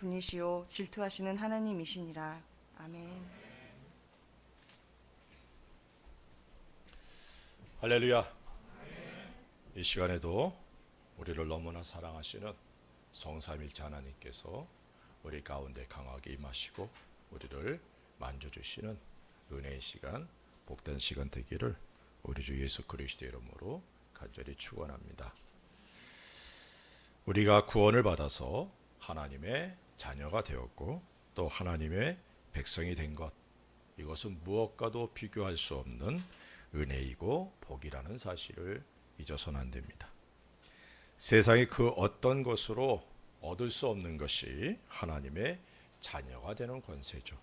분이시오 질투하시는 하나님이시니라. 아멘. 할렐루야. 이 시간에도 우리를 너무나 사랑하시는 성삼일체 하나님께서 우리 가운데 강하게 임하시고 우리를 만져주시는 은혜의 시간, 복된 시간 되기를 우리 주 예수 그리스도 이름으로 간절히 축원합니다. 우리가 구원을 받아서 하나님의 자녀가 되었고 또 하나님의 백성이 된 것, 이것은 무엇과도 비교할 수 없는 은혜이고 복이라는 사실을 잊어서는 안 됩니다. 세상의 그 어떤 것으로 얻을 수 없는 것이 하나님의 자녀가 되는 권세죠.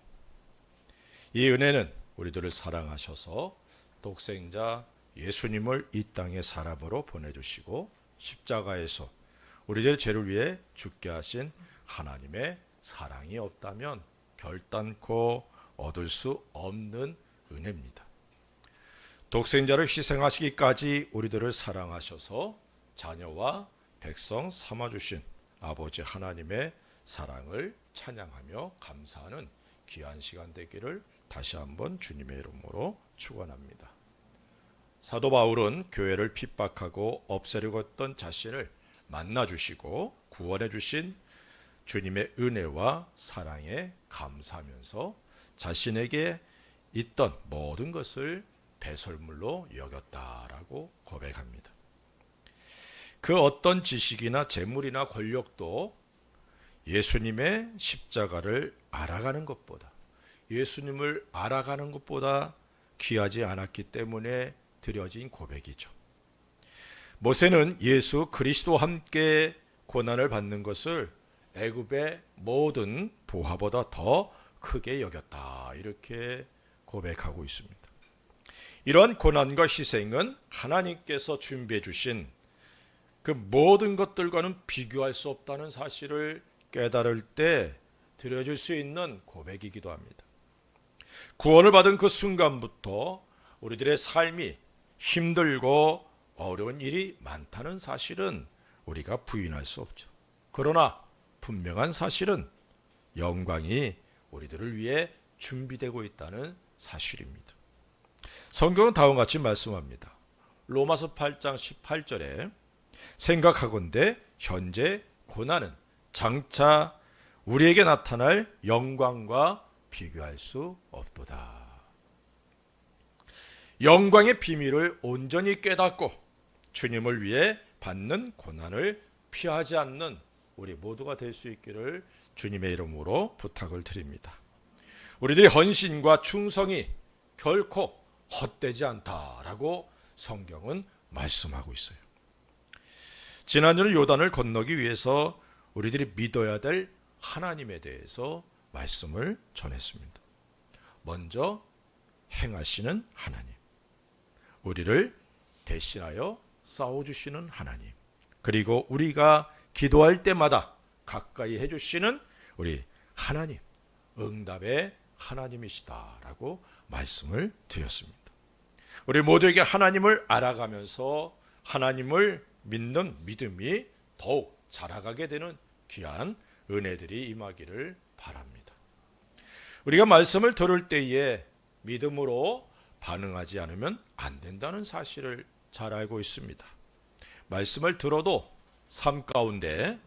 이 은혜는 우리들을 사랑하셔서 독생자 예수님을 이 땅에 사람으로 보내주시고 십자가에서 우리들의 죄를 위해 죽게 하신 하나님의 사랑이 없다면 결단코 얻을 수 없는 은혜입니다. 독생자를 희생하시기까지 우리들을 사랑하셔서 자녀와 백성 삼아주신 아버지 하나님의 사랑을 찬양하며 감사하는 귀한 시간 되기를 다시 한번 주님의 이름으로 축원합니다. 사도 바울은 교회를 핍박하고 없애려고 했던 자신을 만나주시고 구원해주신 주님의 은혜와 사랑에 감사하면서 자신에게 있던 모든 것을 배설물로 여겼다라고 고백합니다. 그 어떤 지식이나 재물이나 권력도 예수님의 십자가를 알아가는 것보다, 예수님을 알아가는 것보다 귀하지 않았기 때문에 드려진 고백이죠. 모세는 예수 그리스도와 함께 고난을 받는 것을 애굽의 모든 보화보다 더 크게 여겼다, 이렇게 고백하고 있습니다. 이러한 고난과 희생은 하나님께서 준비해 주신 그 모든 것들과는 비교할 수 없다는 사실을 깨달을 때 드려질 수 있는 고백이기도 합니다. 구원을 받은 그 순간부터 우리들의 삶이 힘들고 어려운 일이 많다는 사실은 우리가 부인할 수 없죠. 그러나 분명한 사실은 영광이 우리들을 위해 준비되고 있다는 사실입니다. 성경은 다음과 같이 말씀합니다. 로마서 8장 18절에 생각하건대 현재 고난은 장차 우리에게 나타날 영광과 비교할 수 없도다. 영광의 비밀을 온전히 깨닫고 주님을 위해 받는 고난을 피하지 않는 우리 모두가 될 수 있기를 주님의 이름으로 부탁을 드립니다. 우리들의 헌신과 충성이 결코 헛되지 않다라고 성경은 말씀하고 있어요. 지난주는 요단을 건너기 위해서 우리들이 믿어야 될 하나님에 대해서 말씀을 전했습니다. 먼저 행하시는 하나님, 우리를 대신하여 싸워주시는 하나님, 그리고 우리가 기도할 때마다 가까이 해주시는 우리 하나님, 응답의 하나님이시다라고 말씀을 드렸습니다. 우리 모두에게 하나님을 알아가면서 하나님을 믿는 믿음이 더욱 자라가게 되는 귀한 은혜들이 임하기를 바랍니다. 우리가 말씀을 들을 때에 믿음으로 반응하지 않으면 안 된다는 사실을 잘 알고 있습니다. 말씀을 들어도 삶 가운데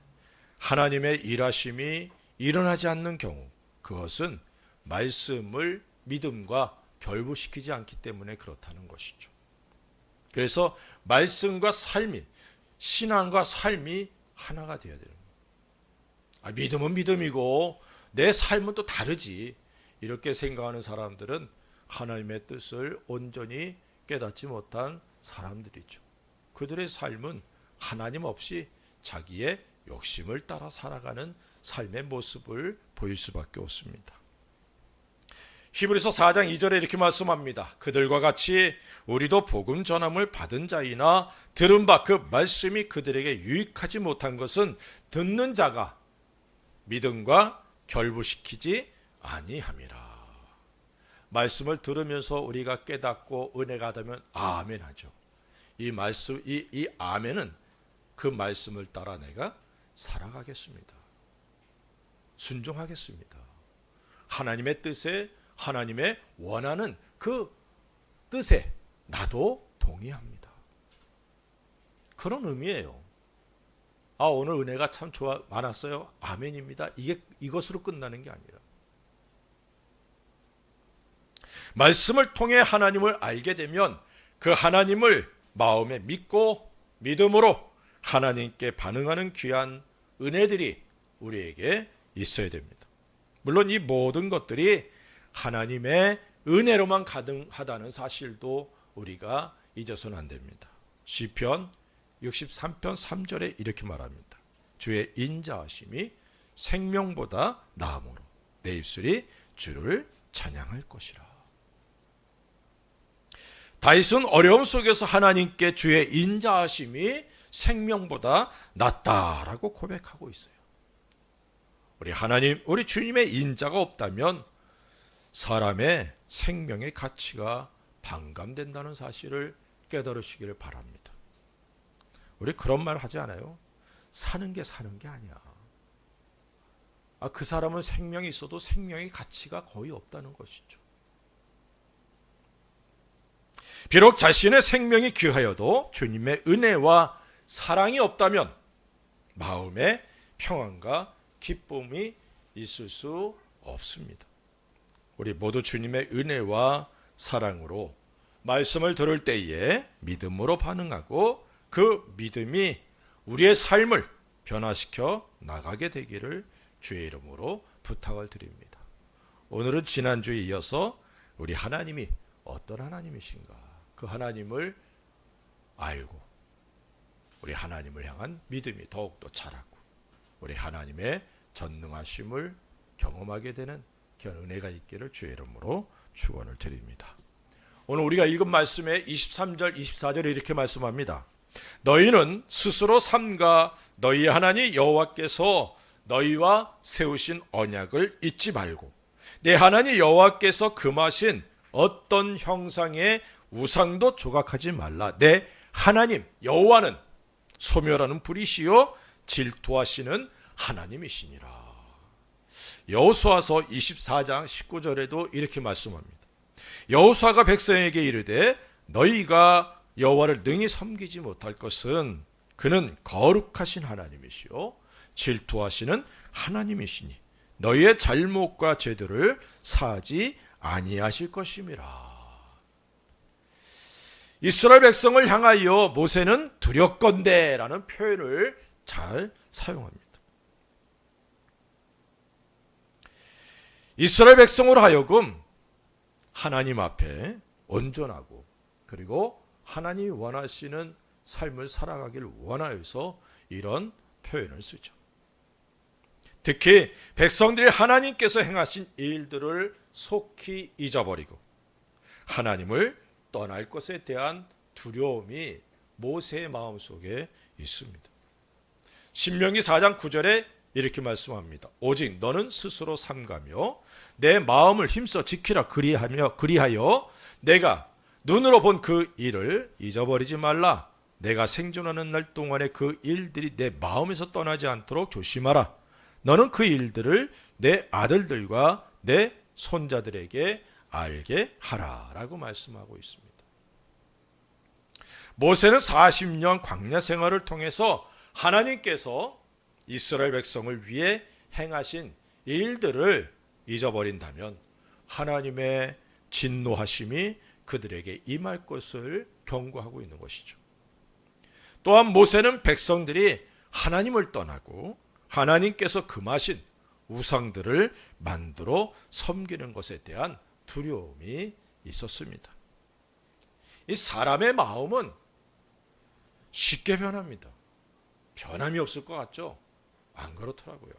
하나님의 일하심이 일어나지 않는 경우, 그것은 말씀을 믿음과 결부시키지 않기 때문에 그렇다는 것이죠. 그래서 말씀과 삶이, 신앙과 삶이 하나가 되어야 되는 거예요. 믿음은 믿음이고 내 삶은 또 다르지, 이렇게 생각하는 사람들은 하나님의 뜻을 온전히 깨닫지 못한 사람들이죠. 그들의 삶은 하나님 없이 자기의 욕심을 따라 살아가는 삶의 모습을 보일 수밖에 없습니다. 히브리서 4장 2절에 이렇게 말씀합니다. 그들과 같이 우리도 복음 전함을 받은 자이나 들은 바 그 말씀이 그들에게 유익하지 못한 것은 듣는 자가 믿음과 결부시키지 아니함이라. 말씀을 들으면서 우리가 깨닫고 은혜가 하다면 아멘 하죠. 이 말씀, 이 아멘은 그 말씀을 따라 내가 살아가겠습니다. 순종하겠습니다. 하나님의 뜻에, 하나님의 원하는 그 뜻에 나도 동의합니다. 그런 의미예요. 오늘 은혜가 참 많았어요. 아멘입니다. 이것으로 끝나는 게 아니라 말씀을 통해 하나님을 알게 되면 그 하나님을 마음에 믿고 믿음으로 하나님께 반응하는 귀한 은혜들이 우리에게 있어야 됩니다. 물론 이 모든 것들이 하나님의 은혜로만 가능하다는 사실도 우리가 잊어서는 안 됩니다. 시편 63편 3절에 이렇게 말합니다. 주의 인자하심이 생명보다 나음으로 내 입술이 주를 찬양할 것이라. 다윗은 어려움 속에서 하나님께 주의 인자하심이 생명보다 낫다라고 고백하고 있어요. 우리 하나님, 우리 주님의 인자가 없다면 사람의 생명의 가치가 반감된다는 사실을 깨달으시기를 바랍니다. 우리 그런 말 하지 않아요? 사는 게 아니야. 그 사람은 생명이 있어도 생명의 가치가 거의 없다는 것이죠. 비록 자신의 생명이 귀하여도 주님의 은혜와 사랑이 없다면 마음에 평안과 기쁨이 있을 수 없습니다. 우리 모두 주님의 은혜와 사랑으로 말씀을 들을 때에 믿음으로 반응하고 그 믿음이 우리의 삶을 변화시켜 나가게 되기를 주의 이름으로 부탁을 드립니다. 오늘은 지난주에 이어서 우리 하나님이 어떤 하나님이신가, 그 하나님을 알고 우리 하나님을 향한 믿음이 더욱더 자라고 우리 하나님의 전능하심을 경험하게 되는 귀한 은혜가 있기를 주의 이름으로 축원을 드립니다. 오늘 우리가 읽은 말씀의 23절 24절에 이렇게 말씀합니다. 너희는 스스로 삼가 너희 하나님 여호와께서 너희와 세우신 언약을 잊지 말고 내 하나님 여호와께서 금하신 어떤 형상의 우상도 조각하지 말라. 내 하나님 여호와는 소멸하는 불이시요 질투하시는 하나님이시니라. 여호수아서 24장 19절에도 이렇게 말씀합니다. 여호수아가 백성에게 이르되 너희가 여호와를 능히 섬기지 못할 것은 그는 거룩하신 하나님이시요 질투하시는 하나님이시니 너희의 잘못과 죄들을 사하지 아니하실 것임이라. 이스라엘 백성을 향하여 모세는 두렵건대라는 표현을 잘 사용합니다. 이스라엘 백성으로 하여금 하나님 앞에 온전하고 그리고 하나님이 원하시는 삶을 살아가기를 원하여서 이런 표현을 쓰죠. 특히 백성들이 하나님께서 행하신 일들을 속히 잊어버리고 하나님을 떠날 것에 대한 두려움이 모세의 마음속에 있습니다. 신명기 4장 9절에 이렇게 말씀합니다. 오직 너는 스스로 삼가며 내 마음을 힘써 지키라 그리하여 내가 눈으로 본 그 일을 잊어버리지 말라. 내가 생존하는 날 동안에 그 일들이 내 마음에서 떠나지 않도록 조심하라. 너는 그 일들을 내 아들들과 내 손자들에게 알게 하라 라고 말씀하고 있습니다. 모세는 40년 광야 생활을 통해서 하나님께서 이스라엘 백성을 위해 행하신 일들을 잊어버린다면 하나님의 진노하심이 그들에게 임할 것을 경고하고 있는 것이죠. 또한 모세는 백성들이 하나님을 떠나고 하나님께서 금하신 우상들을 만들어 섬기는 것에 대한 두려움이 있었습니다. 이 사람의 마음은 쉽게 변합니다. 변함이 없을 것 같죠? 안 그렇더라고요.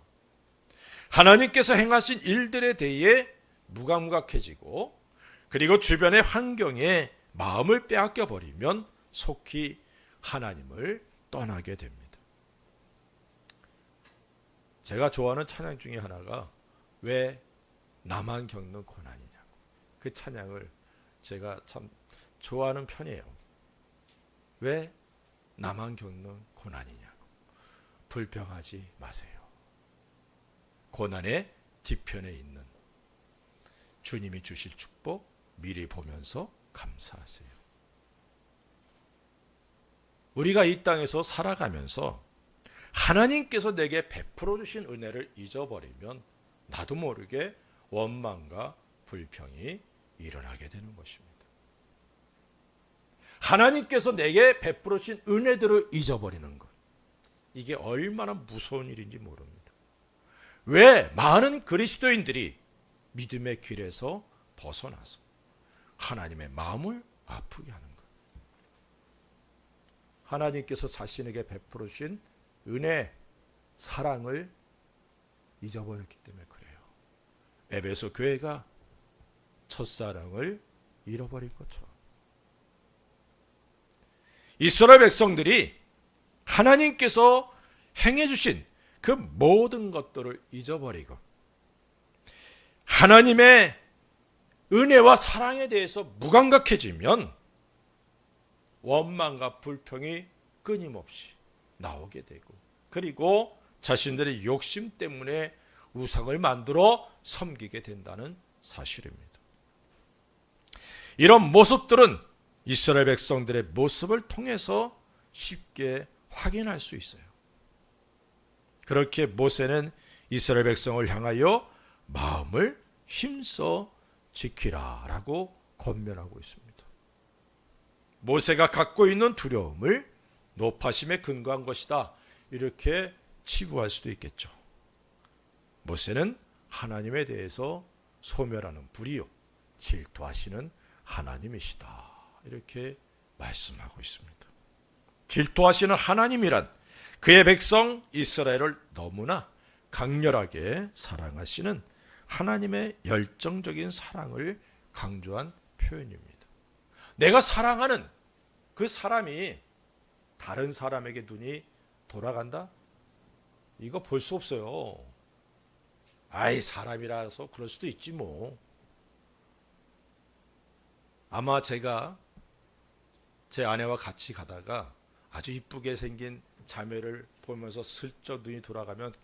하나님께서 행하신 일들에 대해 무감각해지고 그리고 주변의 환경에 마음을 빼앗겨 버리면 속히 하나님을 떠나게 됩니다. 제가 좋아하는 찬양 중에 하나가 왜 나만 겪는 고난이냐고. 그 찬양을 제가 참 좋아하는 편이에요. 왜 나만 겪는 고난이냐고. 불평하지 마세요. 고난의 뒤편에 있는 주님이 주실 축복 미리 보면서 감사하세요. 우리가 이 땅에서 살아가면서 하나님께서 내게 베풀어 주신 은혜를 잊어버리면 나도 모르게 원망과 불평이 일어나게 되는 것입니다. 하나님께서 내게 베풀어 주신 은혜들을 잊어버리는 것, 이게 얼마나 무서운 일인지 모릅니다. 왜 많은 그리스도인들이 믿음의 길에서 벗어나서 하나님의 마음을 아프게 하는 것, 하나님께서 자신에게 베풀어 주신 은혜, 사랑을 잊어버렸기 때문에 그래요. 에베소 교회가 첫사랑을 잃어버린 것처럼 이스라엘 백성들이 하나님께서 행해 주신 그 모든 것들을 잊어버리고 하나님의 은혜와 사랑에 대해서 무감각해지면 원망과 불평이 끊임없이 나오게 되고, 그리고 자신들의 욕심 때문에 우상을 만들어 섬기게 된다는 사실입니다. 이런 모습들은 이스라엘 백성들의 모습을 통해서 쉽게 확인할 수 있어요. 그렇게 모세는 이스라엘 백성을 향하여 마음을 힘써 지키라 라고 권면하고 있습니다. 모세가 갖고 있는 두려움을 높아심에 근거한 것이다, 이렇게 치부할 수도 있겠죠. 모세는 하나님에 대해서 소멸하는 불이요 질투하시는 하나님이시다, 이렇게 말씀하고 있습니다. 질투하시는 하나님이란 그의 백성 이스라엘을 너무나 강렬하게 사랑하시는 하나님의 열정적인 사랑을 강조한 표현입니다. 내가 사랑하는 그 사람이 다른 사람에게 눈이 돌아간다? 이거 볼 수 없어요. 아이, 사람이라서 그럴 수도 있지 뭐. 아마 제가 제 아내와 같이 가다가 아주 이쁘게 생긴 자매를 보면서 슬쩍 눈이 돌아가면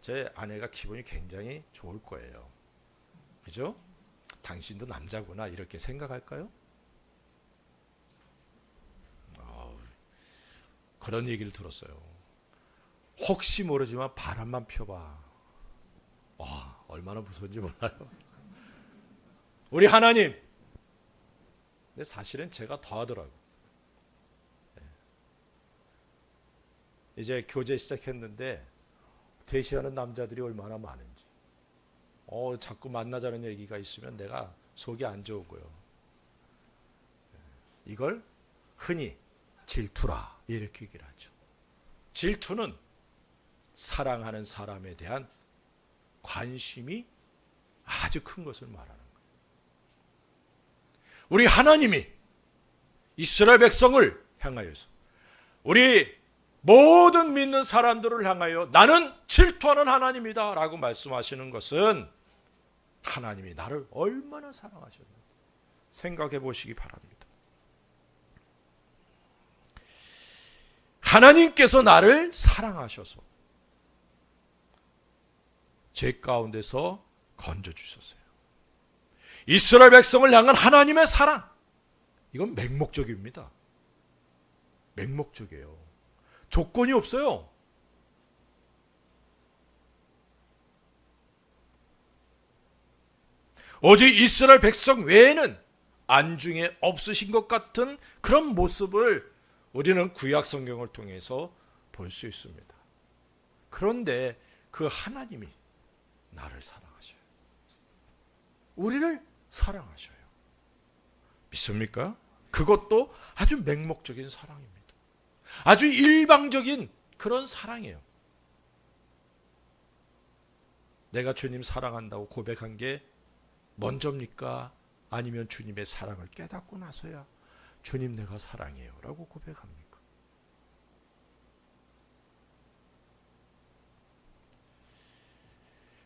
제 아내가 기분이 굉장히 좋을 거예요. 그죠? 당신도 남자구나, 이렇게 생각할까요? 그런 얘기를 들었어요. 혹시 모르지만 바람만 펴봐. 와, 얼마나 무서운지 몰라요. 우리 하나님. 근데 사실은 제가 더 하더라고요. 이제 교제 시작했는데 대시하는 남자들이 얼마나 많은지, 자꾸 만나자는 얘기가 있으면 내가 속이 안 좋고요. 이걸 흔히 질투라 이렇게 얘기를 하죠. 질투는 사랑하는 사람에 대한 관심이 아주 큰 것을 말하는 거예요. 우리 하나님이 이스라엘 백성을 향하여서, 우리 모든 믿는 사람들을 향하여 나는 질투하는 하나님이다 라고 말씀하시는 것은 하나님이 나를 얼마나 사랑하셨는지 생각해 보시기 바랍니다. 하나님께서 나를 사랑하셔서 죄 가운데서 건져주셨어요. 이스라엘 백성을 향한 하나님의 사랑, 이건 맹목적입니다. 맹목적이에요. 조건이 없어요. 오직 이스라엘 백성 외에는 안중에 없으신 것 같은 그런 모습을 우리는 구약 성경을 통해서 볼 수 있습니다. 그런데 그 하나님이 나를 사랑하셔요. 우리를 사랑하셔요. 믿습니까? 그것도 아주 맹목적인 사랑입니다. 아주 일방적인 그런 사랑이에요. 내가 주님 사랑한다고 고백한 게 먼저입니까? 아니면 주님의 사랑을 깨닫고 나서야 주님 내가 사랑해요 라고 고백합니까?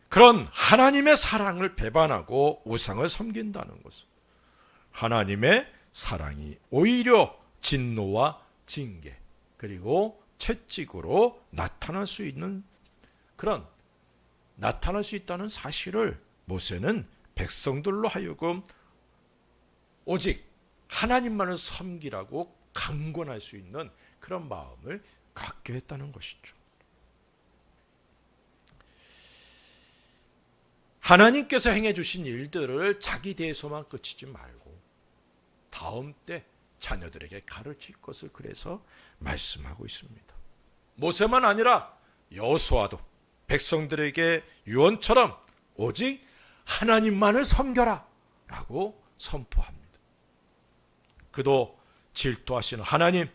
그런 하나님의 사랑을 배반하고 우상을 섬긴다는 것은 하나님의 사랑이 오히려 진노와 징계 그리고 채찍으로 나타날 수 있는 그런 나타날 수 있다는 사실을 모세는 백성들로 하여금 오직 하나님만을 섬기라고 강권할 수 있는 그런 마음을 갖게 했다는 것이죠. 하나님께서 행해 주신 일들을 자기 대해서만 그치지 말고 다음 때 자녀들에게 가르칠 것을 그래서 말씀하고 있습니다. 모세만 아니라 여호수아도 백성들에게 유언처럼 오직 하나님만을 섬겨라 라고 선포합니다. 그도 질투하시는 하나님,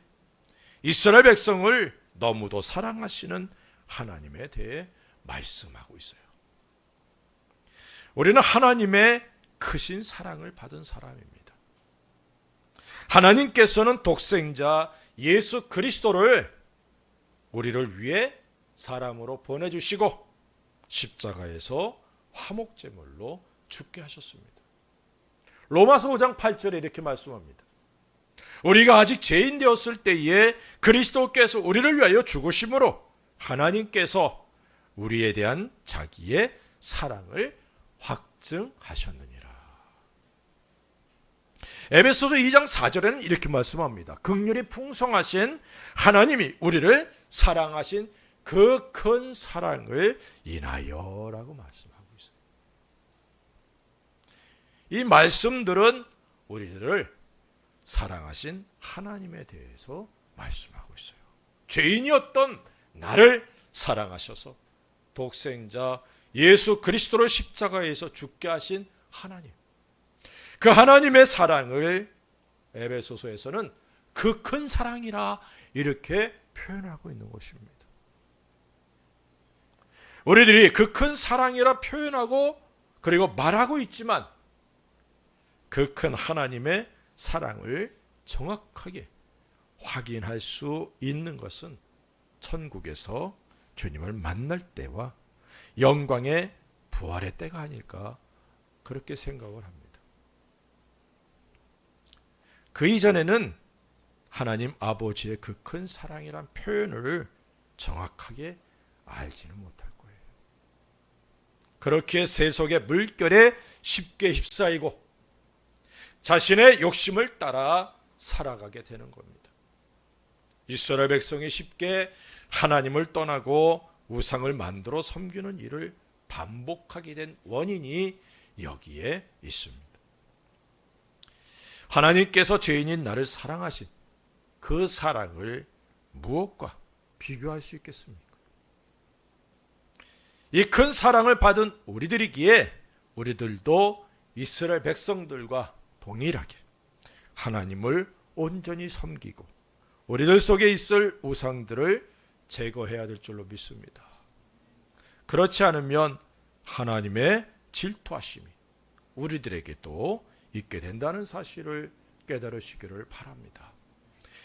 이스라엘 백성을 너무도 사랑하시는 하나님에 대해 말씀하고 있어요. 우리는 하나님의 크신 사랑을 받은 사람입니다. 하나님께서는 독생자 예수 그리스도를 우리를 위해 사람으로 보내주시고 십자가에서 화목제물로 죽게 하셨습니다. 로마서 5장 8절에 이렇게 말씀합니다. 우리가 아직 죄인 되었을 때에 그리스도께서 우리를 위하여 죽으심으로 하나님께서 우리에 대한 자기의 사랑을 확증하셨느니라. 에베소서 2장 4절에는 이렇게 말씀합니다. 긍휼이 풍성하신 하나님이 우리를 사랑하신 그 큰 사랑을 인하여라고 말씀하고 있어요. 이 말씀들은 우리들을 사랑하신 하나님에 대해서 말씀하고 있어요. 죄인이었던 나를 사랑하셔서 독생자 예수 그리스도를 십자가에서 죽게 하신 하나님, 그 하나님의 사랑을 에베소서에서는 그 큰 사랑이라 이렇게 표현하고 있는 것입니다. 우리들이 그 큰 사랑이라 표현하고 그리고 말하고 있지만 그 큰 하나님의 사랑을 정확하게 확인할 수 있는 것은 천국에서 주님을 만날 때와 영광의 부활의 때가 아닐까 그렇게 생각을 합니다. 그 이전에는 하나님 아버지의 그 큰 사랑이란 표현을 정확하게 알지는 못할 거예요. 그렇게 세속의 물결에 쉽게 휩싸이고 자신의 욕심을 따라 살아가게 되는 겁니다. 이스라엘 백성이 쉽게 하나님을 떠나고 우상을 만들어 섬기는 일을 반복하게 된 원인이 여기에 있습니다. 하나님께서 죄인인 나를 사랑하신 그 사랑을 무엇과 비교할 수 있겠습니까? 이 큰 사랑을 받은 우리들이기에 우리들도 이스라엘 백성들과 동일하게 하나님을 온전히 섬기고 우리들 속에 있을 우상들을 제거해야 될 줄로 믿습니다. 그렇지 않으면 하나님의 질투하심이 우리들에게도 있게 된다는 사실을 깨달으시기를 바랍니다.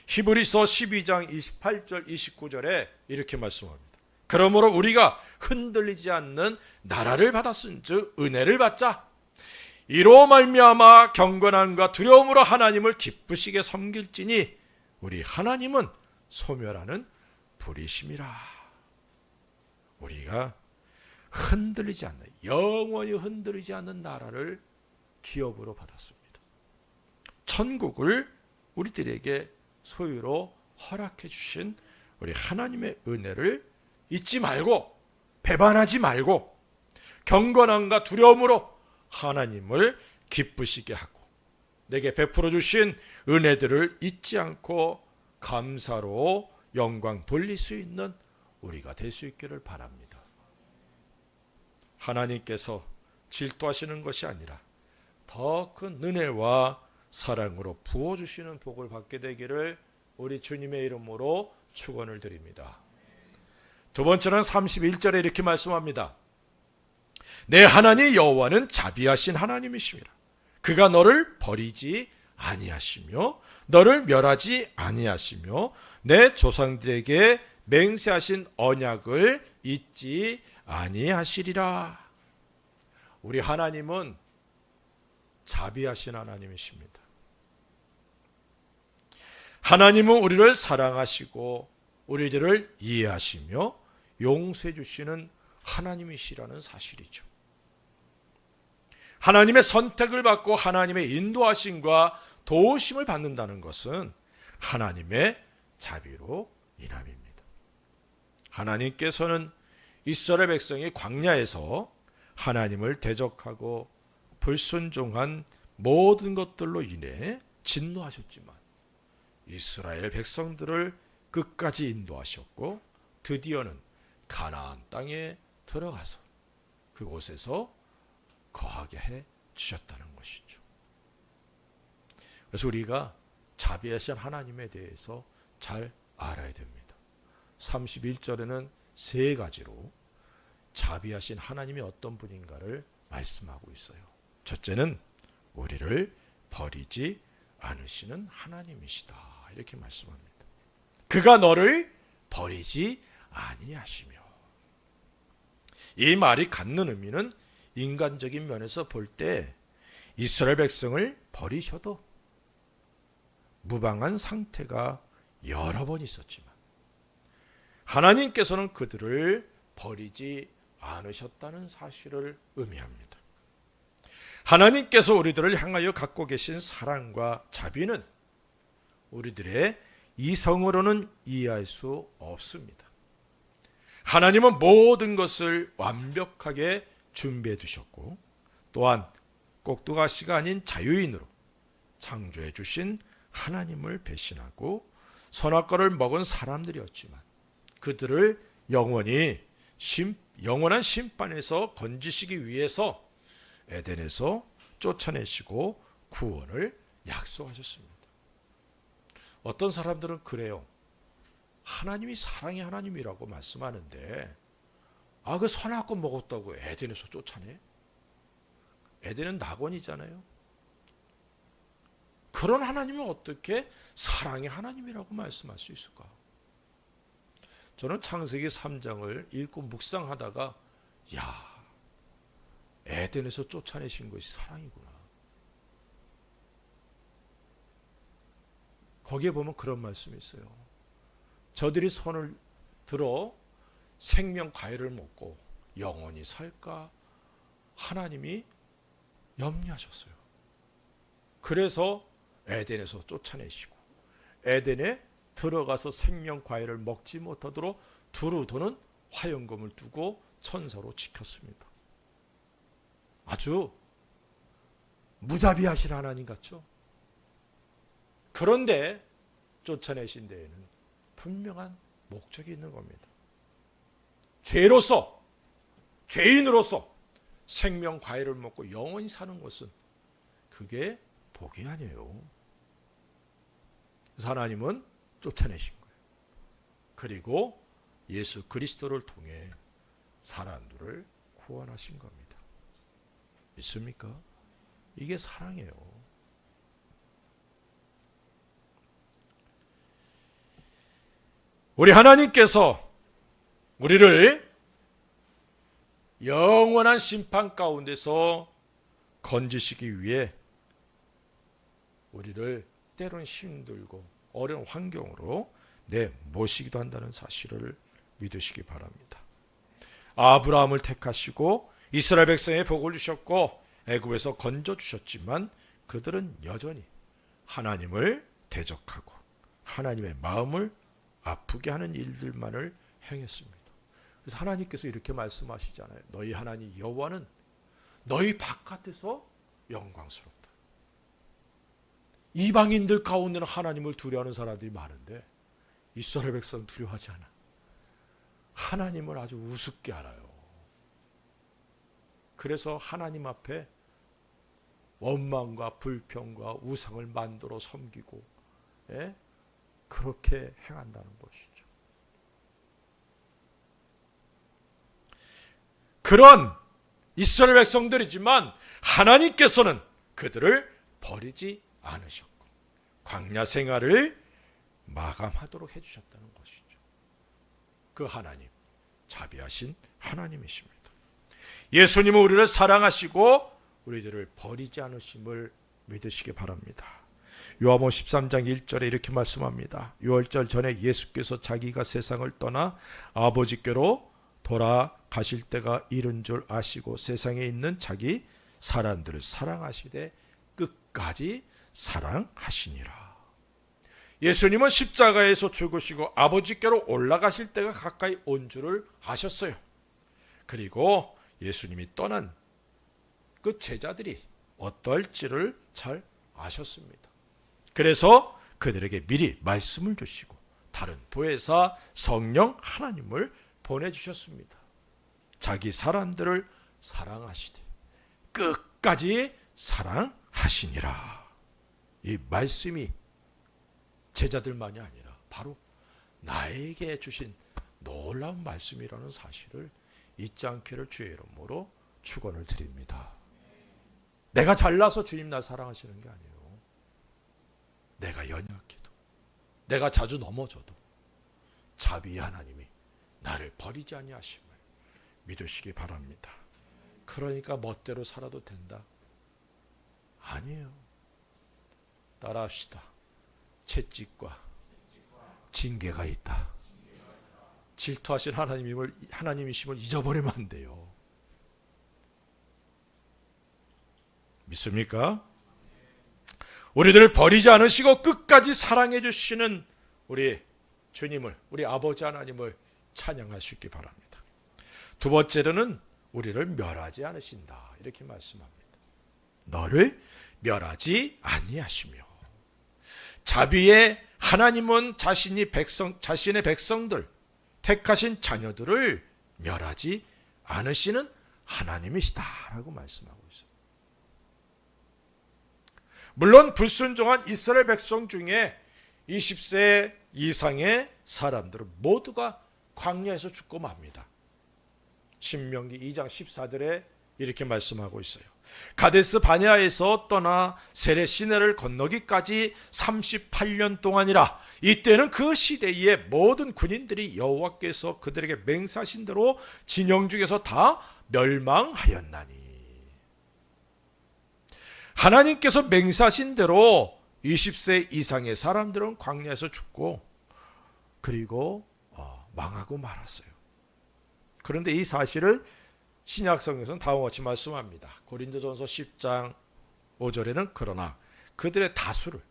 히브리서 12장 28절 29절에 이렇게 말씀합니다. 그러므로 우리가 흔들리지 않는 나라를 받았은즉 은혜를 받자. 이로 말미암아 경건함과 두려움으로 하나님을 기쁘시게 섬길지니 우리 하나님은 소멸하는 불이심이라. 우리가 흔들리지 않는, 영원히 흔들리지 않는 나라를 기업으로 받았습니다. 천국을 우리들에게 소유로 허락해 주신 우리 하나님의 은혜를 잊지 말고 배반하지 말고 경건함과 두려움으로 하나님을 기쁘시게 하고 내게 베풀어 주신 은혜들을 잊지 않고 감사로 영광 돌릴 수 있는 우리가 될 수 있기를 바랍니다. 하나님께서 질투하시는 것이 아니라 더 큰 은혜와 사랑으로 부어주시는 복을 받게 되기를 우리 주님의 이름으로 축원을 드립니다. 두 번째는 31절에 이렇게 말씀합니다. 내 하나님 여호와는 자비하신 하나님이시니라. 그가 너를 버리지 아니하시며 너를 멸하지 아니하시며 내 조상들에게 맹세하신 언약을 잊지 아니하시리라. 우리 하나님은 자비하신 하나님이십니다. 하나님은 우리를 사랑하시고 우리들을 이해하시며 용서해 주시는 하나님이시라는 사실이죠. 하나님의 선택을 받고 하나님의 인도하심과 도우심을 받는다는 것은 하나님의 자비로 인함입니다. 하나님께서는 이스라엘 백성이 광야에서 하나님을 대적하고 불순종한 모든 것들로 인해 진노하셨지만 이스라엘 백성들을 끝까지 인도하셨고 드디어는 가나안 땅에 들어가서 그곳에서 거하게 해 주셨다는 것이죠. 그래서 우리가 자비하신 하나님에 대해서 잘 알아야 됩니다. 31절에는 세 가지로 자비하신 하나님이 어떤 분인가를 말씀하고 있어요. 첫째는 우리를 버리지 않으시는 하나님이시다, 이렇게 말씀합니다. 그가 너를 버리지 아니하시며. 이 말이 갖는 의미는 인간적인 면에서 볼 때 이스라엘 백성을 버리셔도 무방한 상태가 여러 번 있었지만 하나님께서는 그들을 버리지 않으셨다는 사실을 의미합니다. 하나님께서 우리들을 향하여 갖고 계신 사랑과 자비는 우리들의 이성으로는 이해할 수 없습니다. 하나님은 모든 것을 완벽하게 준비해 두셨고 또한 꼭두가시가 아닌 자유인으로 창조해 주신 하나님을 배신하고 선악과를 먹은 사람들이었지만 그들을 영원한 심판에서 건지시기 위해서 에덴에서 쫓아내시고 구원을 약속하셨습니다. 어떤 사람들은 그래요. 하나님이 사랑의 하나님이라고 말씀하는데 그 선악과 먹었다고 에덴에서 쫓아내? 에덴은 낙원이잖아요. 그런 하나님은 어떻게 사랑의 하나님이라고 말씀할 수 있을까? 저는 창세기 3장을 읽고 묵상하다가 에덴에서 쫓아내신 것이 사랑이구나. 거기에 보면 그런 말씀이 있어요. 저들이 손을 들어 생명 과일을 먹고 영원히 살까 하나님이 염려하셨어요. 그래서 에덴에서 쫓아내시고 에덴에 들어가서 생명 과일을 먹지 못하도록 두루도는 화영검을 두고 천사로 지켰습니다. 아주 무자비하신 하나님 같죠? 그런데 쫓아내신 데에는 분명한 목적이 있는 겁니다. 죄인으로서 생명 과일을 먹고 영원히 사는 것은 그게 복이 아니에요. 그래서 하나님은 쫓아내신 거예요. 그리고 예수 그리스도를 통해 사람들을 구원하신 겁니다. 믿습니까? 이게 사랑이에요. 우리 하나님께서 우리를 영원한 심판 가운데서 건지시기 위해 우리를 때로는 힘들고 어려운 환경으로 내모시기도 한다는 사실을 믿으시기 바랍니다. 아브라함을 택하시고 이스라엘 백성에 복을 주셨고 애굽에서 건져 주셨지만 그들은 여전히 하나님을 대적하고 하나님의 마음을 아프게 하는 일들만을 행했습니다. 그래서 하나님께서 이렇게 말씀하시잖아요. 너희 하나님 여호와는 너희 바깥에서 영광스럽다. 이방인들 가운데는 하나님을 두려워하는 사람들이 많은데 이스라엘 백성은 두려워하지 않아. 하나님을 아주 우습게 알아요. 그래서 하나님 앞에 원망과 불평과 우상을 만들어 섬기고 그렇게 행한다는 것이죠. 그런 이스라엘 백성들이지만 하나님께서는 그들을 버리지 않으셨고 광야 생활을 마감하도록 해주셨다는 것이죠. 그 하나님, 자비하신 하나님이십니다. 예수님은 우리를 사랑하시고 우리들을 버리지 않으심을 믿으시기 바랍니다. 요한복음 13장 1절에 이렇게 말씀합니다. 6월절 전에 예수께서 자기가 세상을 떠나 아버지께로 돌아가실 때가 이른 줄 아시고 세상에 있는 자기 사람들을 사랑하시되 끝까지 사랑하시니라. 예수님은 십자가에서 죽으시고 아버지께로 올라가실 때가 가까이 온 줄을 아셨어요. 그리고 예수님이 떠난 그 제자들이 어떨지를 잘 아셨습니다. 그래서 그들에게 미리 말씀을 주시고 다른 보혜사 성령 하나님을 보내주셨습니다. 자기 사람들을 사랑하시되 끝까지 사랑하시니라. 이 말씀이 제자들만이 아니라 바로 나에게 주신 놀라운 말씀이라는 사실을 잊지 않기를 주의 이름으로 축원을 드립니다. 내가 잘나서 주님 날 사랑하시는 게 아니에요. 내가 연약해도, 내가 자주 넘어져도 자비의 하나님이 나를 버리지 아니하심을 믿으시기 바랍니다. 그러니까 멋대로 살아도 된다? 아니에요. 따라합시다. 채찍과 징계가 있다. 질투하신 하나님이심을 잊어버리면 안 돼요. 믿습니까? 우리들을 버리지 않으시고 끝까지 사랑해 주시는 우리 주님을, 우리 아버지 하나님을 찬양할 수 있기 바랍니다. 두 번째로는 우리를 멸하지 않으신다. 이렇게 말씀합니다. 너를 멸하지 아니하시며. 자비의 하나님은 자신의 백성들, 택하신 자녀들을 멸하지 않으시는 하나님이시다라고 말씀하고 있어요. 물론 불순종한 이스라엘 백성 중에 20세 이상의 사람들은 모두가 광야에서 죽고 맙니다. 신명기 2장 14절에 이렇게 말씀하고 있어요. 가데스 바네아에서 떠나 세레 시내를 건너기까지 38년 동안이라. 이때는 그 시대의 모든 군인들이 여호와께서 그들에게 맹세하신 대로 진영 중에서 다 멸망하였나니. 하나님께서 맹세하신 대로 20세 이상의 사람들은 광야에서 죽고 그리고 망하고 말았어요. 그런데 이 사실을 신약성경에서는 다음과 같이 말씀합니다. 고린도전서 10장 5절에는 그러나 그들의 다수를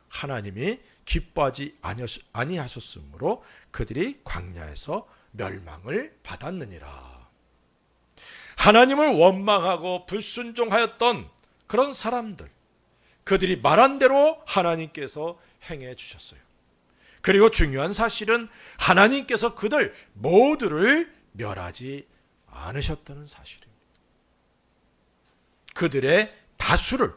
하나님이 기뻐하지 아니하셨으므로 그들이 광야에서 멸망을 받았느니라. 하나님을 원망하고 불순종하였던 그런 사람들, 그들이 말한 대로 하나님께서 행해 주셨어요. 그리고 중요한 사실은 하나님께서 그들 모두를 멸하지 않으셨다는 사실입니다. 그들의 다수를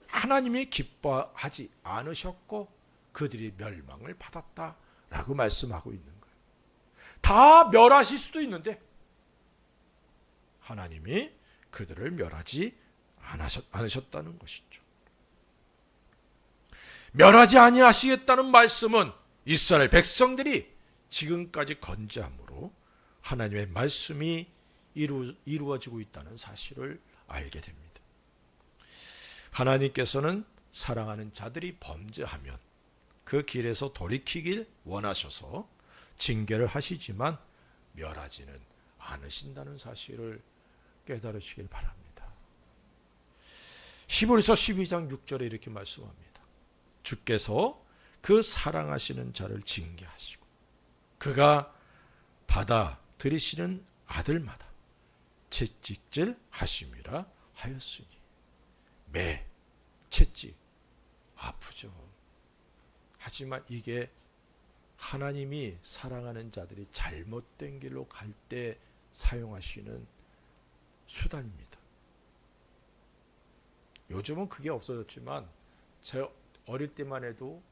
하나님이 기뻐하지 않으셨고 그들이 멸망을 받았다라고 말씀하고 있는 거예요. 다 멸하실 수도 있는데 하나님이 그들을 멸하지 않으셨다는 것이죠. 멸하지 아니하시겠다는 말씀은 이스라엘 백성들이 지금까지 건재함으로 하나님의 말씀이 이루어지고 있다는 사실을 알게 됩니다. 하나님께서는 사랑하는 자들이 범죄하면 그 길에서 돌이키길 원하셔서 징계를 하시지만 멸하지는 않으신다는 사실을 깨달으시길 바랍니다. 히브리서 12장 6절에 이렇게 말씀합니다. 주께서 그 사랑하시는 자를 징계하시고 그가 받아들이시는 아들마다 채찍질 하심이라 하였으니. 매, 채찍 아프죠. 하지만 이게 하나님이 사랑하는 자들이 잘못된 길로 갈 때 사용하시는 수단입니다. 요즘은 그게 없어졌지만 제 어릴 때만 해도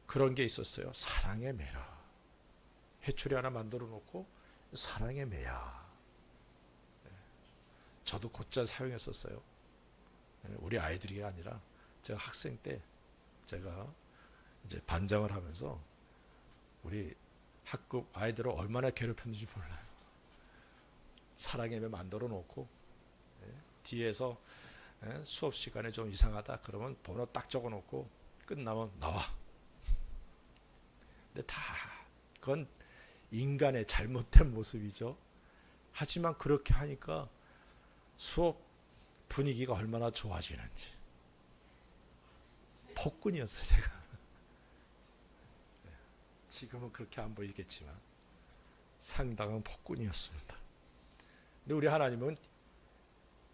그런 게 있었어요. 사랑의 매라. 해초리 하나 만들어 놓고 사랑의 매야. 저도 곧잘 사용했었어요. 우리 아이들이 아니라 제가 학생 때 제가 이제 반장을 하면서 우리 학급 아이들을 얼마나 괴롭혔는지 몰라요. 사랑의 매 만들어 놓고 뒤에서 수업 시간에 좀 이상하다 그러면 번호 딱 적어 놓고 끝나면 나와. 근데 다 그건 인간의 잘못된 모습이죠. 하지만 그렇게 하니까 수업 분위기가 얼마나 좋아지는지. 폭군이었어요, 제가. 지금은 그렇게 안 보이겠지만 상당한 폭군이었습니다. 근데 우리 하나님은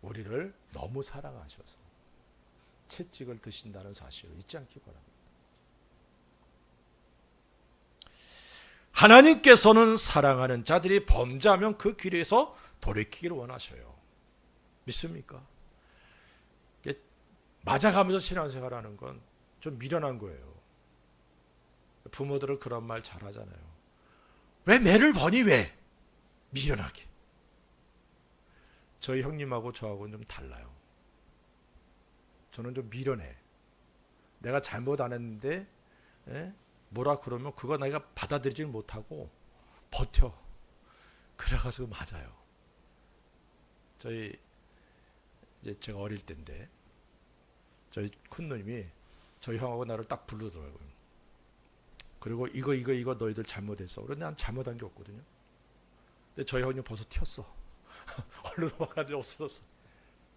우리를 너무 사랑하셔서 채찍을 드신다는 사실을 잊지 않기 바랍니다. 하나님께서는 사랑하는 자들이 범죄하면 그 길에서 돌이키기를 원하셔요. 믿습니까? 맞아가면서 신앙생활하는 건 좀 미련한 거예요. 부모들은 그런 말 잘하잖아요. 왜 매를 버니 왜? 미련하게. 저희 형님하고 저하고는 좀 달라요. 저는 좀 미련해. 내가 잘못 안 했는데 뭐라 그러면 그거 내가 받아들이지 못하고 버텨. 그래가지고 맞아요. 이제 제가 어릴 때인데 저희 큰누님이 저희 형하고 나를 딱 부르더라고요. 그리고 이거 너희들 잘못했어. 그런데 난 잘못한 게 없거든요. 근데 저희 형님 벌써 튀었어. 얼른 도망가지 없어졌어.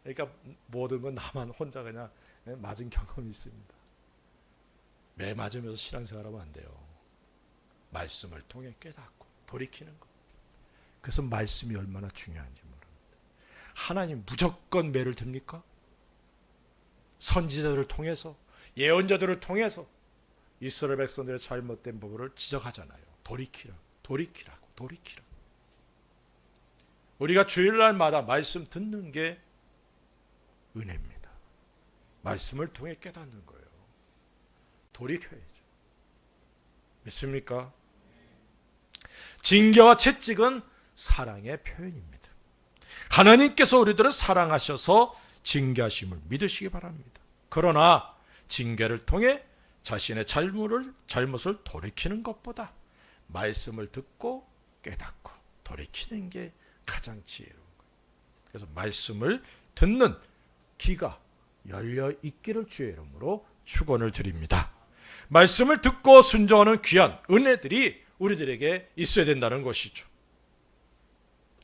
그러니까 모든 건 나만 혼자 그냥 맞은 경험이 있습니다. 매 맞으면서 신앙생활하면 안 돼요. 말씀을 통해 깨닫고 돌이키는 것. 그래서 말씀이 얼마나 중요한지 모릅니다. 하나님 무조건 매를 듭니까? 선지자들을 통해서 예언자들을 통해서 이스라엘 백성들의 잘못된 부분을 지적하잖아요. 돌이키라고. 우리가 주일날마다 말씀 듣는 게 은혜입니다. 말씀을 통해 깨닫는 거예요. 돌이켜야죠. 믿습니까? 징계와 채찍은 사랑의 표현입니다. 하나님께서 우리들을 사랑하셔서 징계하심을 믿으시기 바랍니다. 그러나 징계를 통해 자신의 잘못을 돌이키는 것보다 말씀을 듣고 깨닫고 돌이키는 게 가장 지혜로운 거예요. 그래서 말씀을 듣는 귀가 열려 있기를 주의 이름으로 축원을 드립니다. 말씀을 듣고 순종하는 귀한 은혜들이 우리들에게 있어야 된다는 것이죠.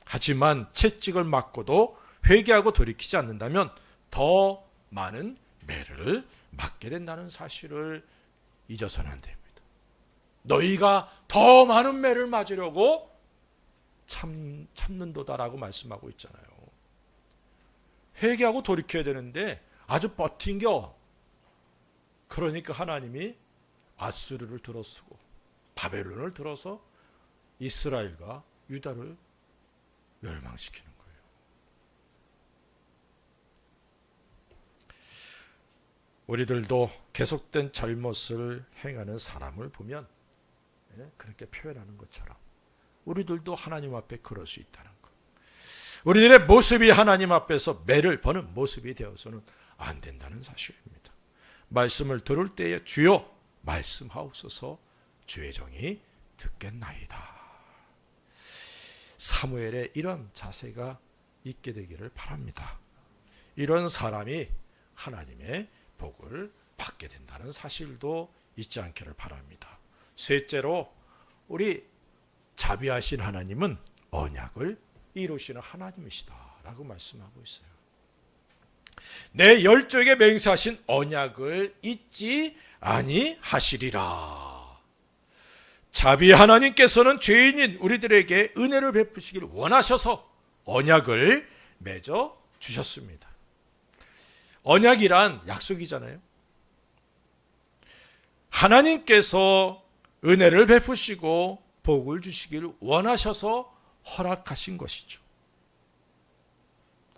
하지만 채찍을 맞고도 회개하고 돌이키지 않는다면 더 많은 매를 맞게 된다는 사실을 잊어서는 안 됩니다. 너희가 더 많은 매를 맞으려고 참는도다라고 말씀하고 있잖아요. 회개하고 돌이켜야 되는데 아주 버틴겨. 그러니까 하나님이 아수르를 들어쓰고 바벨론을 들어서 이스라엘과 유다를 멸망시키는 거예요. 우리들도 계속된 잘못을 행하는 사람을 보면 그렇게 표현하는 것처럼 우리들도 하나님 앞에 그럴 수 있다는 것. 우리들의 모습이 하나님 앞에서 매를 버는 모습이 되어서는 안 된다는 사실입니다. 말씀을 들을 때에 주여 말씀하옵소서 주의 종이 듣겠나이다. 사무엘의 이런 자세가 있게 되기를 바랍니다. 이런 사람이 하나님의 복을 받게 된다는 사실도 잊지 않기를 바랍니다. 셋째로 우리 자비하신 하나님은 언약을 이루시는 하나님이시다라고 말씀하고 있어요. 내 열조에게 맹세하신 언약을 잊지 아니하시리라. 자비 하나님께서는 죄인인 우리들에게 은혜를 베푸시길 원하셔서 언약을 맺어 주셨습니다. 언약이란 약속이잖아요. 하나님께서 은혜를 베푸시고 복을 주시길 원하셔서 허락하신 것이죠.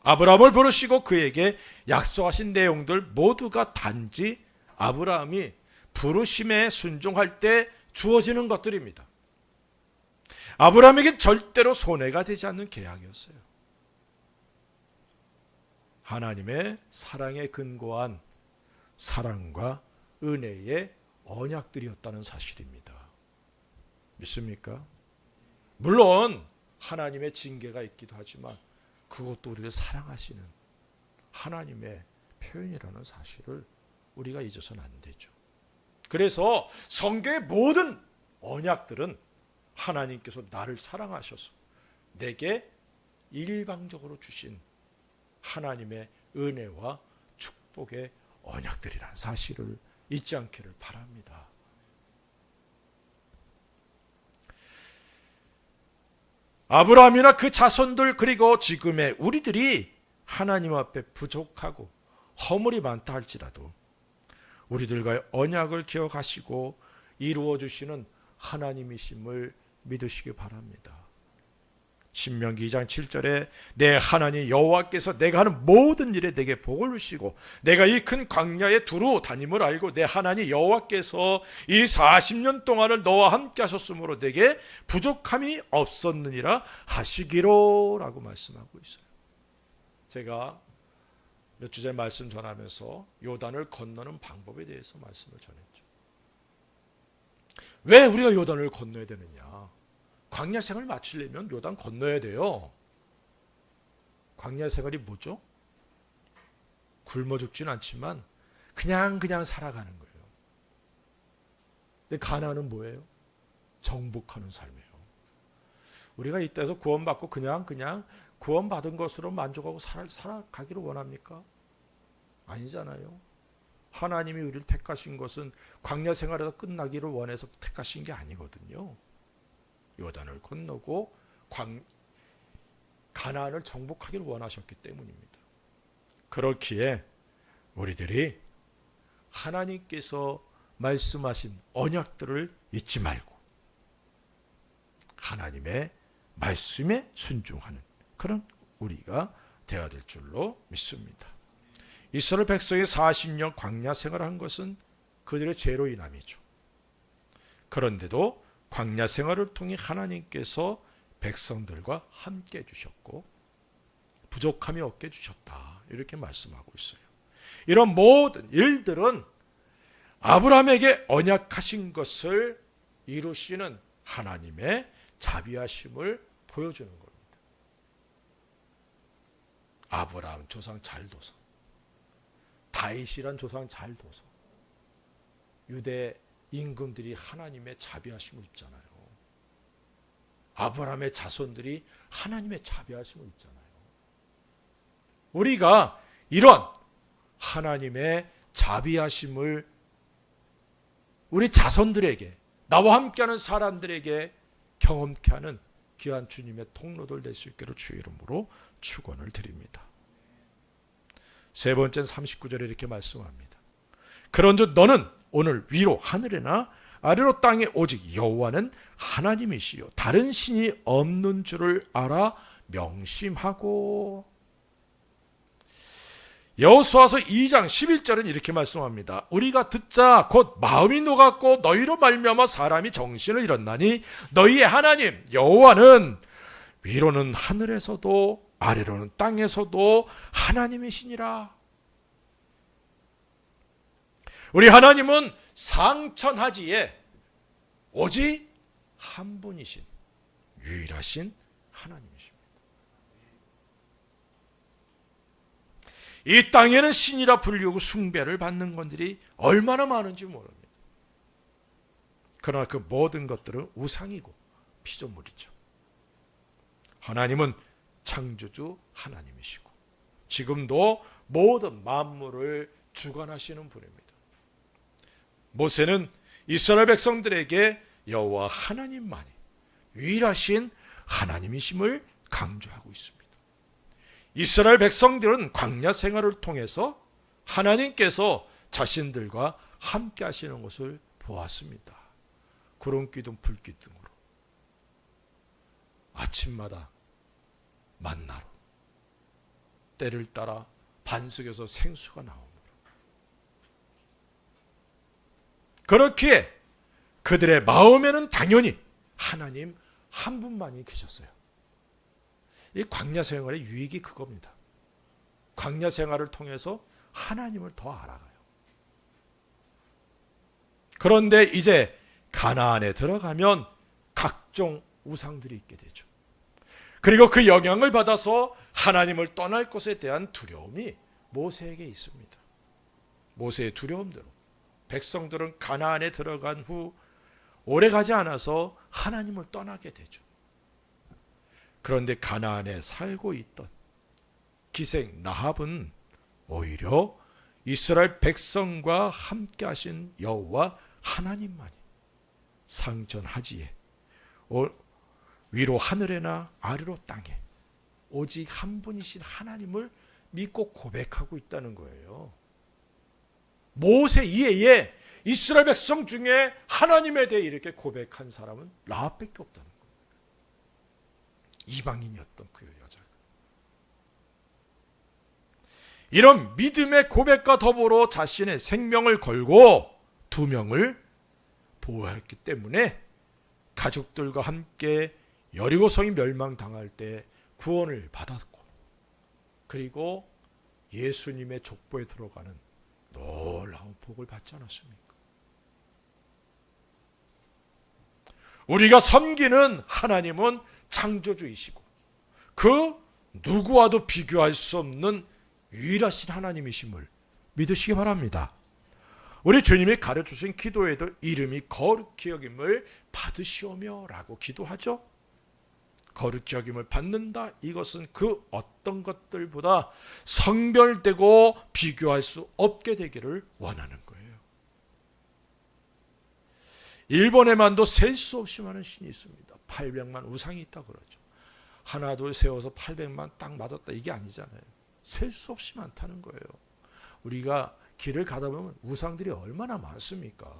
아브라함을 부르시고 그에게 약속하신 내용들 모두가 단지 아브라함이 부르심에 순종할 때 주어지는 것들입니다. 아브라함에게 절대로 손해가 되지 않는 계약이었어요. 하나님의 사랑에 근거한 사랑과 은혜의 언약들이었다는 사실입니다. 믿습니까? 물론 하나님의 징계가 있기도 하지만 그것도 우리를 사랑하시는 하나님의 표현이라는 사실을 우리가 잊어서는 안 되죠. 그래서 성경의 모든 언약들은 하나님께서 나를 사랑하셔서 내게 일방적으로 주신 하나님의 은혜와 축복의 언약들이란 사실을 잊지 않기를 바랍니다. 아브라함이나 그 자손들 그리고 지금의 우리들이 하나님 앞에 부족하고 허물이 많다 할지라도 우리들과의 언약을 기억하시고 이루어 주시는 하나님이심을 믿으시기 바랍니다. 신명기 2장 7절에 내 하나님 여호와께서 내가 하는 모든 일에 내게 복을 주시고 내가 이 큰 광야에 두루 다님을 알고 내 하나님 여호와께서 이 40년 동안을 너와 함께 하셨으므로 내게 부족함이 없었느니라 하시기로라고 말씀하고 있어요. 제가 몇 주 전에 말씀 전하면서 요단을 건너는 방법에 대해서 말씀을 전했죠. 왜 우리가 요단을 건너야 되느냐? 광야 생활을 마치려면 요단 건너야 돼요. 광야 생활이 뭐죠? 굶어 죽진 않지만 그냥 살아가는 거예요. 근데 가나안은 뭐예요? 정복하는 삶이에요. 우리가 이때서 구원받고 그냥 구원받은 것으로 만족하고 살아가기를 원합니까? 아니잖아요. 하나님이 우리를 택하신 것은 광야 생활에서 끝나기를 원해서 택하신 게 아니거든요. 요단을 건너고 가나안을 정복하기를 원하셨기 때문입니다. 그렇기에 우리들이 하나님께서 말씀하신 언약들을 잊지 말고 하나님의 말씀에 순종하는 그런 우리가 되어야 될 줄로 믿습니다. 이스라엘 백성이 40년 광야 생활을 한 것은 그들의 죄로 인함이죠. 그런데도 광야 생활을 통해 하나님께서 백성들과 함께 해주셨고 부족함이 없게 해주셨다. 이렇게 말씀하고 있어요. 이런 모든 일들은 아브라함에게 언약하신 것을 이루시는 하나님의 자비하심을 보여주는 겁니다. 아브라함 조상 잘 둬서, 다윗이란 조상 잘 둬서 유대 임금들이 하나님의 자비하심을 입잖아요. 아브라함의 자손들이 하나님의 자비하심을 입잖아요. 우리가 이런 하나님의 자비하심을 우리 자손들에게, 나와 함께하는 사람들에게 경험케 하는 귀한 주님의 통로들 될 수 있기를 주의 이름으로 축원을 드립니다. 세 번째는 39절에 이렇게 말씀합니다. 그런즉 너는 오늘 위로 하늘에나 아래로 땅에 오직 여호와는 하나님이시요 다른 신이 없는 줄을 알아 명심하고. 여호수아서 2장 11절은 이렇게 말씀합니다. 우리가 듣자 곧 마음이 녹았고 너희로 말미암아 사람이 정신을 잃었나니 너희의 하나님 여호와는 위로는 하늘에서도 아래로는 땅에서도 하나님이시니라. 우리 하나님은 상천하지에 오직 한 분이신 유일하신 하나님이십니다. 이 땅에는 신이라 불리우고 숭배를 받는 것들이 얼마나 많은지 모릅니다. 그러나 그 모든 것들은 우상이고 피조물이죠. 하나님은 창조주 하나님이시고 지금도 모든 만물을 주관하시는 분입니다. 모세는 이스라엘 백성들에게 여호와 하나님만이 유일하신 하나님이심을 강조하고 있습니다. 이스라엘 백성들은 광야 생활을 통해서 하나님께서 자신들과 함께 하시는 것을 보았습니다. 구름 기둥 불 기둥으로 아침마다 만나로 때를 따라 반석에서 생수가 나오므로 그렇기에 그들의 마음에는 당연히 하나님 한 분만이 계셨어요. 이 광야 생활의 유익이 그겁니다. 광야 생활을 통해서 하나님을 더 알아가요. 그런데 이제 가나안에 들어가면 각종 우상들이 있게 되죠. 그리고 그 영향을 받아서 하나님을 떠날 것에 대한 두려움이 모세에게 있습니다. 모세의 두려움대로 백성들은 가나안에 들어간 후 오래가지 않아서 하나님을 떠나게 되죠. 그런데 가나안에 살고 있던 기생 라합은 오히려 이스라엘 백성과 함께 하신 여호와 하나님만이 상전하지에 위로 하늘에나 아래로 땅에 오직 한 분이신 하나님을 믿고 고백하고 있다는 거예요. 모세 이외에 이스라엘 백성 중에 하나님에 대해 이렇게 고백한 사람은 라합밖에 없다는 거예요. 이방인이었던 그 여자가. 이런 믿음의 고백과 더불어 자신의 생명을 걸고 두 명을 보호했기 때문에 가족들과 함께 여리고성이 멸망당할 때 구원을 받았고, 그리고 예수님의 족보에 들어가는 놀라운 복을 받지 않았습니까? 우리가 섬기는 하나님은 창조주이시고 그 누구와도 비교할 수 없는 유일하신 하나님이심을 믿으시기 바랍니다. 우리 주님이 가르쳐주신 기도에도 이름이 거룩히 여김을 받으시오며 라고 기도하죠. 거룩히 여김을 받는다, 이것은 그 어떤 것들보다 성별되고 비교할 수 없게 되기를 원하는 거예요. 일본에만도 셀 수 없이 많은 신이 있습니다. 800만 우상이 있다고 그러죠. 하나 둘 세워서 800만 딱 맞았다, 이게 아니잖아요. 셀 수 없이 많다는 거예요. 우리가 길을 가다 보면 우상들이 얼마나 많습니까?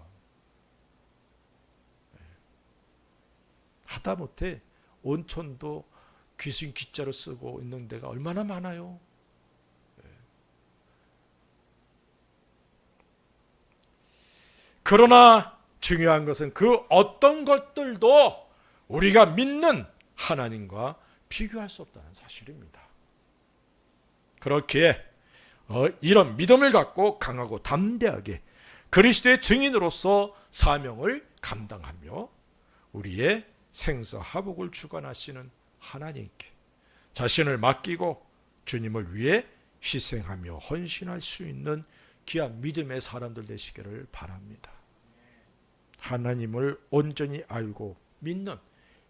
하다못해 온천도 귀신 귀자로 쓰고 있는 데가 얼마나 많아요. 그러나 중요한 것은 그 어떤 것들도 우리가 믿는 하나님과 비교할 수 없다는 사실입니다. 그렇기에 이런 믿음을 갖고 강하고 담대하게 그리스도의 증인으로서 사명을 감당하며 우리의 생사화복을 주관하시는 하나님께 자신을 맡기고 주님을 위해 희생하며 헌신할 수 있는 귀한 믿음의 사람들 되시기를 바랍니다. 하나님을 온전히 알고 믿는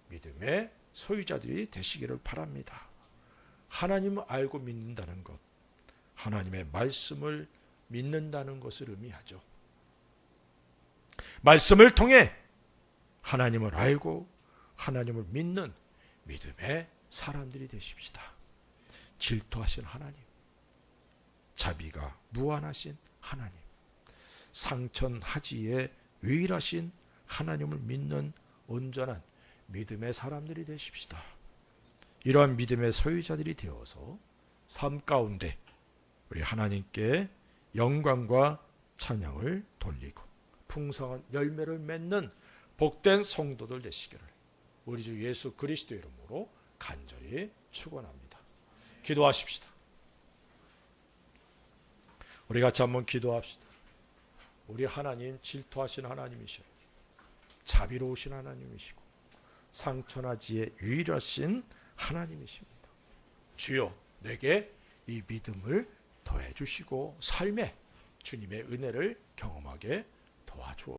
믿음의 소유자들이 되시기를 바랍니다. 하나님을 알고 믿는다는 것, 하나님의 말씀을 믿는다는 것을 의미하죠. 말씀을 통해 하나님을 알고 하나님을 믿는 믿음의 사람들이 되십시다. 질투하신 하나님, 자비가 무한하신 하나님, 상천하지에 유일하신 하나님을 믿는 온전한 믿음의 사람들이 되십시다. 이러한 믿음의 소유자들이 되어서 삶 가운데 우리 하나님께 영광과 찬양을 돌리고 풍성한 열매를 맺는 복된 성도들 되시기를 우리 주 예수 그리스도 이름으로 간절히 축원합니다. 기도하십시다. 우리 같이 한번 기도합시다. 우리 하나님 질투하신 하나님이셔요. 자비로우신 하나님이시고 상천하지에 유일하신 하나님이십니다. 주여, 내게 이 믿음을 더해 주시고 삶에 주님의 은혜를 경험하게 도와주옵소서.